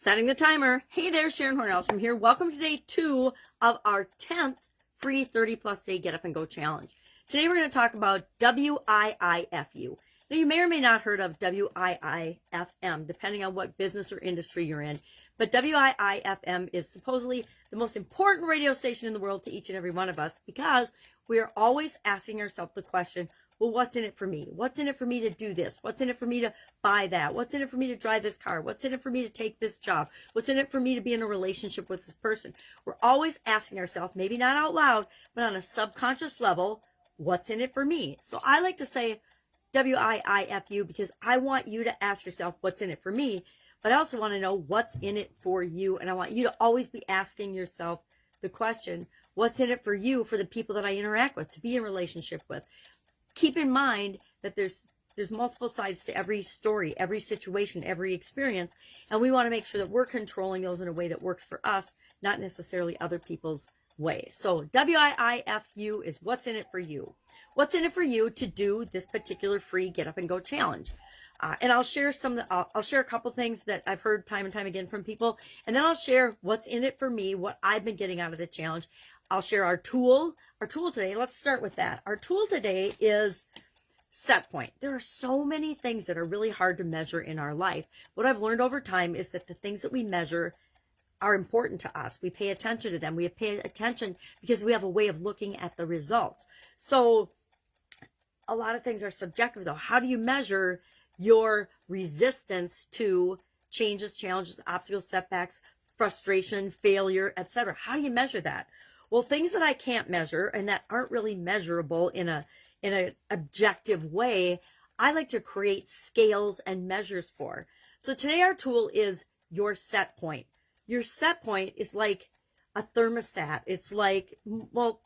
Setting the timer. Hey there, Sharon Horne-Ellstrom here. Welcome to day 2 of our 10th free 30-plus day Get Up and Go challenge. Today we're going to talk about WIIFU. Now, you may or may not have heard of WIIFM, depending on what business or industry you're in. But WIIFM is supposedly the most important radio station in the world to each and every one of us, because we are always asking ourselves the question, well, what's in it for me? What's in it for me to do this? What's in it for me to buy that? What's in it for me to drive this car? What's in it for me to take this job? What's in it for me to be in a relationship with this person? We're always asking ourselves, maybe not out loud, but on a subconscious level, what's in it for me? So I like to say WIIFU because I want you to ask yourself what's in it for me, but I also want to know what's in it for you. And I want you to always be asking yourself the question, what's in it for you, for the people that I interact with, to be in relationship with? Keep in mind that there's multiple sides to every story, every situation, every experience, and we want to make sure that we're controlling those in a way that works for us, not necessarily other people's way. So WIIFU is what's in it for you. What's in it for you to do this particular free Get Up and Go challenge? And I'll share I'll share a couple things that I've heard time and time again from people, and then I'll share what's in it for me, what I've been getting out of the challenge. I'll share our tool today. Let's start with that. Our tool today is set point. There are so many things that are really hard to measure in our life. What I've learned over time is that the things that we measure are important to us. We pay attention to them. We pay attention because we have a way of looking at the results. So a lot of things are subjective though. How do you measure your resistance to changes, challenges, obstacles, setbacks, frustration, failure, etc.? How do you measure that? Well, things that I can't measure and that aren't really measurable in an objective way, I like to create scales and measures for. So today our tool is your set point. Your set point is like a thermostat. It's like, well,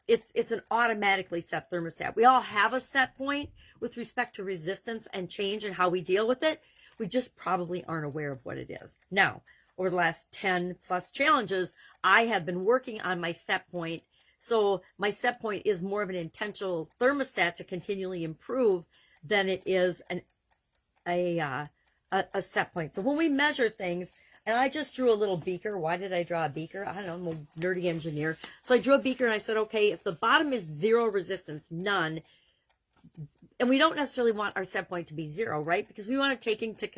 it's an automatically set thermostat. We all have a set point with respect to resistance and change and how we deal with it. We just probably aren't aware of what it is. Now, over the last 10 plus challenges, I have been working on my set point. So my set point is more of an intentional thermostat to continually improve than it is a set point. So when we measure things, and I just drew a little beaker. Why did I draw a beaker? I don't know, I'm a nerdy engineer. So I drew a beaker and I said, okay, if the bottom is 0 resistance, none, and we don't necessarily want our set point to be 0, right? Because we want to take into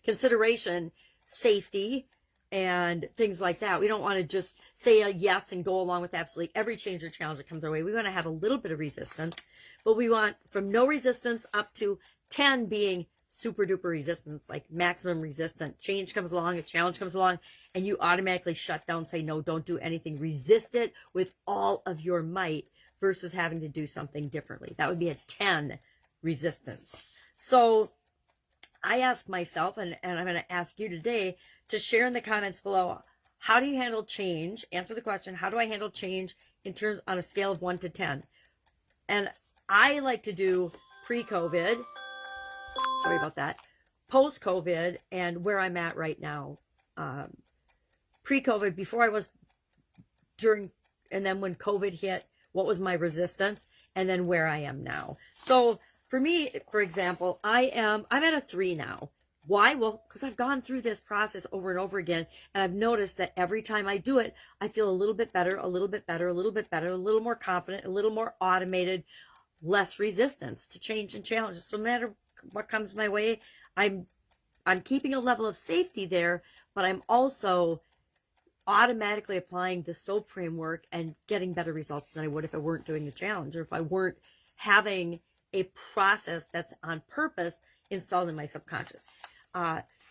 consideration safety and things like that. We don't want to just say a yes and go along with absolutely every change or challenge that comes our way. We want to have a little bit of resistance, but we want from no resistance up to 10 being super duper resistance, like maximum resistant. Change comes along, a challenge comes along, and you automatically shut down, say no, don't do anything. Resist it with all of your might versus having to do something differently. That would be a 10 resistance. So I ask myself, and I'm going to ask you today to share in the comments below, how do you handle change? Answer the question, how do I handle change in terms on a scale of 1 to 10? And I like to do pre-COVID, sorry about that, post-COVID, and where I'm at right now. Pre-COVID, before I was, during, and then when COVID hit, what was my resistance, and then where I am now. So for me, for example, I'm at a 3 now. Why? Well, because I've gone through this process over and over again, and I've noticed that every time I do it, I feel a little bit better, a little bit better, a little bit better, a little more confident, a little more automated, less resistance to change and challenges. So no matter what comes my way, I'm keeping a level of safety there, but I'm also automatically applying the SOAP framework and getting better results than I would if I weren't doing the challenge, or if I weren't having a process that's on purpose installed in my subconscious.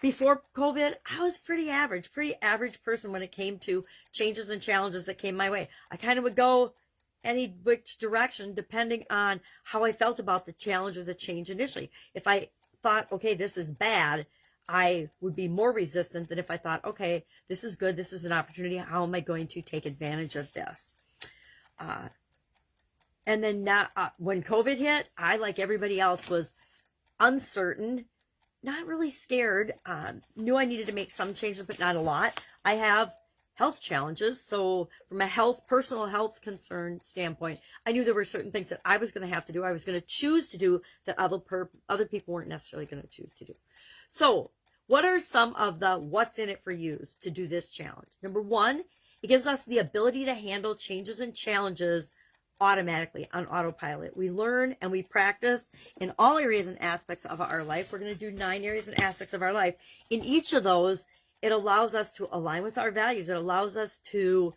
Before COVID, I was pretty average person when it came to changes and challenges that came my way. I kind of would go any which direction depending on how I felt about the challenge or the change initially. If I thought, okay, this is bad, I would be more resistant than if I thought, okay, this is good, this is an opportunity, how am I going to take advantage of this? And then now, when COVID hit, I, like everybody else, was uncertain, not really scared, knew I needed to make some changes, but not a lot. I have health challenges, so from a personal health concern standpoint, I knew there were certain things that I was going to have to do, I was going to choose to do, that other people weren't necessarily going to choose to do. So What are some of the what's in it for yous to do this challenge? Number one, it gives us the ability to handle changes and challenges automatically on autopilot. We learn and we practice in all areas and aspects of our life. We're going to do 9 areas and aspects of our life. In each of those, it allows us to align with our values. It allows us to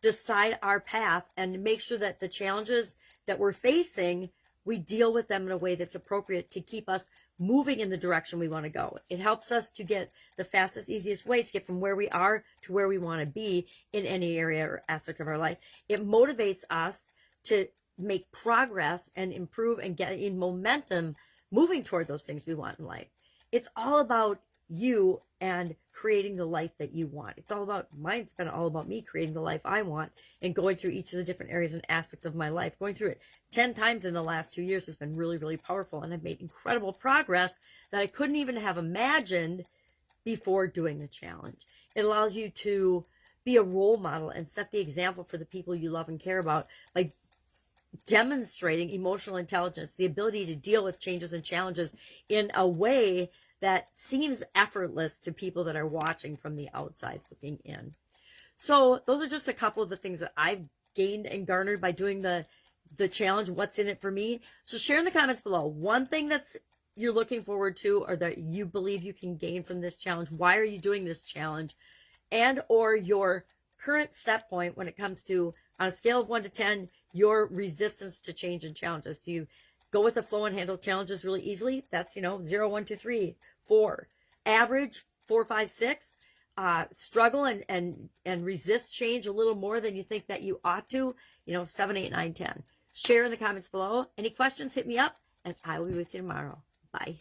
decide our path and make sure that the challenges that we're facing, we deal with them in a way that's appropriate to keep us moving in the direction we want to go. It helps us to get the fastest, easiest way to get from where we are to where we want to be in any area or aspect of our life. It motivates us to make progress and improve and get in momentum moving toward those things we want in life. It's all about you and creating the life that you want. It's all about, mine's been all about me creating the life I want and going through each of the different areas and aspects of my life. Going through it 10 times in the last 2 years has been really, really powerful. And I've made incredible progress that I couldn't even have imagined before doing the challenge. It allows you to be a role model and set the example for the people you love and care about by demonstrating emotional intelligence, the ability to deal with changes and challenges in a way that seems effortless to people that are watching from the outside looking in. So those are just a couple of the things that I've gained and garnered by doing the challenge. What's in it for me? So share in the comments below one thing that's you're looking forward to or that you believe you can gain from this challenge. Why are you doing this challenge? And or your current step point when it comes to, on a scale of 1 to 10, your resistance to change and challenges. Do you go with the flow and handle challenges really easily? That's, 0, 1, 2, 3, 4. Average, 4, 5, 6. Struggle and resist change a little more than you think that you ought to, 7, 8, 9, 10. Share in the comments below. Any questions, hit me up, and I will be with you tomorrow. Bye.